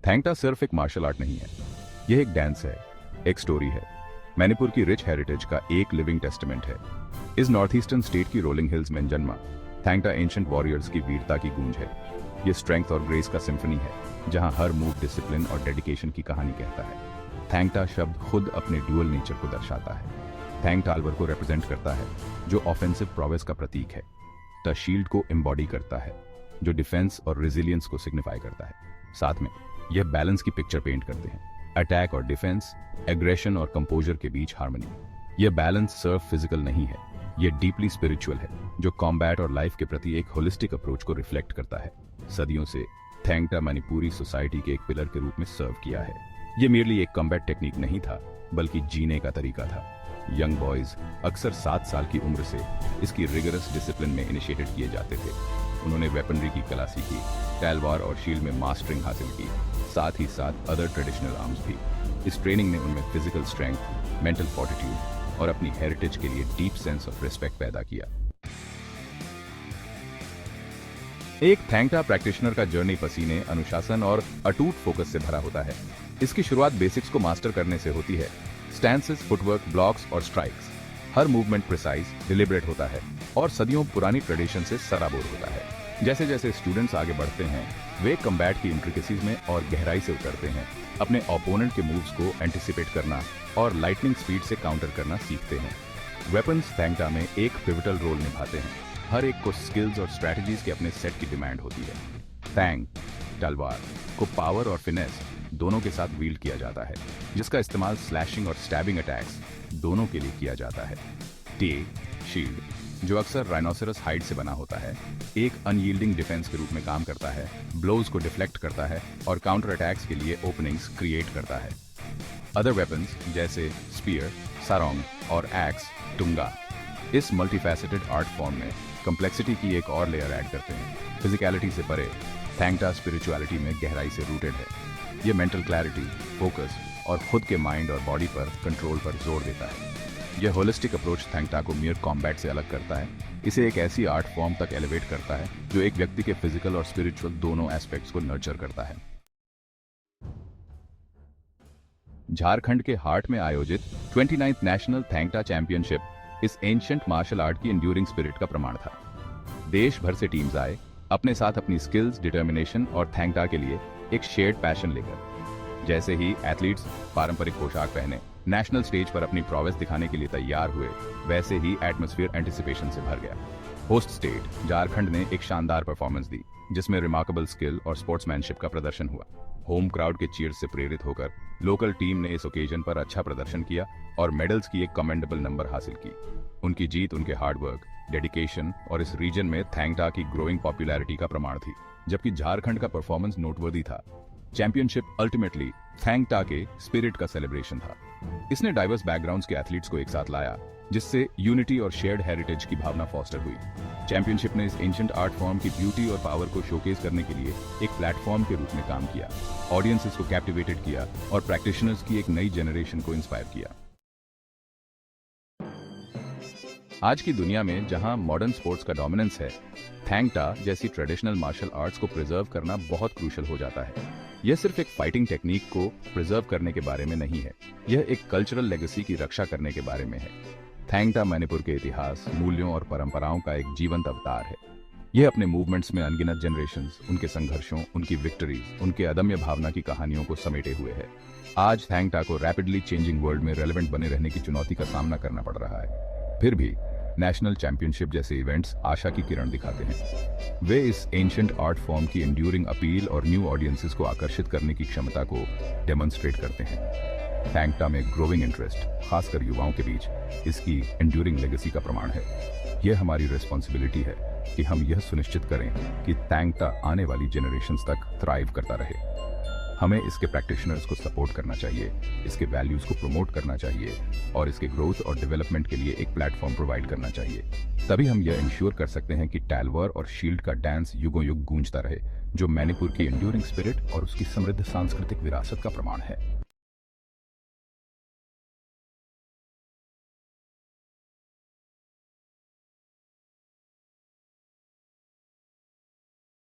थैंगटा सिर्फ एक martial art नहीं है, यह एक डांस है, एक स्टोरी है, मणिपुर की रिच हेरिटेज का एक लिविंग टेस्टामेंट है। इस नॉर्थ ईस्टर्न स्टेट की रोलिंग हिल्स में जन्मा थैंगटा एंशिएंट वॉरियर्स की वीरता की गूंज है। ये स्ट्रेंथ और ग्रेस का सिम्फनी है, जहां हर मूव डिसिप्लिन और डेडिकेशन की कहानी कहता है। थैंगटा शब्द खुद अपने ड्यूअल नेचर को दर्शाता है। थैंग टालवर को रिप्रेजेंट करता है, जो ऑफेंसिव प्रोवेस का प्रतीक है। द शील्ड को एम्बॉडी करता है, जो डिफेंस और रेजिलियंस को सिग्निफाई करता है। साथ में यह बैलेंस की पिक्चर पेंट करते हैं, अटैक और डिफेंस, एग्रेशन और कंपोजर के बीच हार्मनी। यह बैलेंस सिर्फ फिजिकल नहीं है, यह डीपली स्पिरिचुअल है, जो कॉम्बैट और लाइफ के प्रति एक होलिस्टिक अप्रोच को रिफ्लेक्ट करता है। सदियों से थैंगटा मणिपुरी सोसाइटी के एक पिलर के रूप में सर्व किया है। यह मेरली एक कॉम्बैट टेक्निक नहीं था, बल्कि जीने का तरीका था। यंग बॉयज अक्सर 7 साल की उम्र से इसकी रिगरस डिसिप्लिन में इनिशिएटेड किए जाते थे। उन्होंने वेपनरी की कला सीखी, तलवार और शील्ड में मास्टरिंग हासिल की, साथ ही साथ अदर ट्रेडिशनल आर्म्स भी। इस ट्रेनिंग ने उनमें फिजिकल स्ट्रेंथ, मेंटल फोर्टिट्यूड और अपनी हेरिटेज के लिए डीप सेंस ऑफ रिस्पेक्ट पैदा किया। एक थैंगटा प्रैक्टिशनर का जर्नी पसीने, अनुशासन और अटूट फोकस से भरा होता है। इसकी शुरुआत बेसिक्स को मास्टर करने से होती है। स्टैंसेस, फुटवर्क, ब्लॉक्स और स्ट्राइक्स। हर मूवमेंट प्रिसाइज, डिलिबरेट होता है और सदियों पुरानी ट्रेडिशन से सराबोर होता है। जैसे जैसे स्टूडेंट्स आगे बढ़ते हैं, वे कम्बैट की इंट्रिकेसीज में और गहराई से उतरते हैं, अपने ओपोनेंट के मूव्स को एंटिसिपेट करना और लाइटनिंग स्पीड से काउंटर करना सीखते हैं। वेपन्स थैंगटा में एक पिवटल रोल निभाते हैं। हर एक को स्किल्स और स्ट्रैटेजीज के अपने सेट की डिमांड होती है। थैंग तलवार को पावर और फिनेस दोनों के साथ वील्ड किया जाता है, जिसका इस्तेमाल स्लैशिंग और स्टैबिंग अटैक्स दोनों के लिए किया जाता है। टे शील्ड, जो अक्सर राइनोसेरस हाइड से बना होता है, एक अनयील्डिंग डिफेंस के रूप में काम करता है, ब्लोज को डिफ्लेक्ट करता है और काउंटर अटैक्स के लिए ओपनिंग्स क्रिएट करता है। अदर वेपन्स जैसे स्पीयर, सारोंग और एक्स टुंगा इस मल्टीफैसेटेड आर्ट फॉर्म में कॉम्प्लेक्सिटी की एक और लेयर ऐड करते हैं। फिजिकलिटी से परे थैंगटा स्पिरिचुअलिटी में गहराई से रूटेड है। यह मेंटल क्लैरिटी, फोकस और खुद के माइंड और बॉडी पर कंट्रोल पर जोर देता है। यह होलिस्टिक अप्रोच थैंगटा को मियर कॉम्बैट से अलग करता है। इसे एक ऐसी आर्ट फॉर्म तक एलिवेट करता है जो एक व्यक्ति के फिजिकल और स्पिरिचुअल दोनों एस्पेक्ट्स को नर्चर करता है। झारखंड के हार्ट में आयोजित 29th नेशनल थैंगटा चैंपियनशिप इस एंशिएंट मार्शल आर्ट की एंड्यूरिंग स्पिरिट का प्रमाण था। देश भर से टीम्स आए, अपने साथ अपनी स्किल्स, डिटर्मिनेशन और थैंगटा के लिए एक शेयर्ड पैशन लेकर। जैसे ही एथलीट्स पारंपरिक पोशाक पहने नेशनल स्टेज पर अपनी प्रोवेस दिखाने के लिए तैयार हुए, वैसे ही एटमॉस्फेयर एंटिसिपेशन से भर गया। होस्ट स्टेट झारखंड ने एक शानदार परफॉर्मेंस दी, जिसमें रिमार्केबल स्किल और स्पोर्ट्समैनशिप का प्रदर्शन हुआ। होम क्राउड के चीयर्स से प्रेरित होकर लोकल टीम ने इस ओकेजन पर अच्छा प्रदर्शन किया और मेडल्स की एक कमेंडेबल नंबर हासिल की। उनकी जीत उनके हार्डवर्क, डेडिकेशन और इस रीजन में थैंगटा की ग्रोइंग पॉपुलैरिटी का प्रमाण थी। जबकि झारखंड का परफॉर्मेंस नोटवर्दी था, चैंपियनशिप अल्टीमेटली थैंगटा के स्पिरिट का सेलिब्रेशन था। इसने डाइवर्स बैकग्राउंड्स के एथलीट्स को एक साथ लाया, जिससे यूनिटी और शेयर्ड हेरिटेज की भावना फॉस्टर हुई। चैंपियनशिप ने इस एंशिएंट आर्ट फॉर्म की ब्यूटी और पावर को शोकेस करने के लिए एक प्लेटफॉर्म के रूप में काम किया, ऑडियंसेस को कैप्टिवेटेड किया और प्रैक्टिशनर्स की एक नई जनरेशन को इंस्पायर किया। आज की दुनिया में जहां मॉडर्न स्पोर्ट्स का डोमिनेंस है, थैंगटा जैसी ट्रेडिशनल मार्शल आर्ट्स को प्रिजर्व करना बहुत क्रूशियल हो जाता है। यह सिर्फ एक फाइटिंग टेक्निक को प्रिजर्व करने के बारे में नहीं है, यह एक कल्चरल लेगेसी की रक्षा करने के बारे में है। थैंगटा मणिपुर के इतिहास, मूल्यों और परंपराओं का एक जीवंत अवतार है। यह अपने मूवमेंट्स में अनगिनत जनरेशंस, उनके संघर्षों, उनकी विक्ट्रीज, उनके अदम्य भावना की कहानियों को समेटे हुए है। आज थैंगटा को रैपिडली चेंजिंग वर्ल्ड में रेलेवेंट बने रहने की चुनौती का सामना करना पड़ रहा है। फिर भी नेशनल चैंपियनशिप जैसे इवेंट्स आशा की किरण दिखाते हैं। वे इस एंशिएंट आर्ट फॉर्म की एंड्यूरिंग अपील और न्यू ऑडियंसेस को आकर्षित करने की क्षमता को डेमोन्स्ट्रेट करते हैं। थैंगटा में ग्रोइंग इंटरेस्ट, खासकर युवाओं के बीच, इसकी एंड्यूरिंग लेगेसी का प्रमाण है। यह हमारी रिस्पॉन्सिबिलिटी है कि हम यह सुनिश्चित करें कि थैंगटा आने वाली जनरेशंस तक थ्राइव करता रहे। हमें इसके प्रैक्टिशनर्स को सपोर्ट करना चाहिए, इसके वैल्यूज को प्रमोट करना चाहिए और इसके ग्रोथ और डेवलपमेंट के लिए एक प्लेटफॉर्म प्रोवाइड करना चाहिए। तभी हम यह इंश्योर कर सकते हैं कि तलवार और शील्ड का डांस युगों युग गूंजता रहे, जो मणिपुर की एंड्यूरिंग स्पिरिट और उसकी समृद्ध सांस्कृतिक विरासत का प्रमाण है।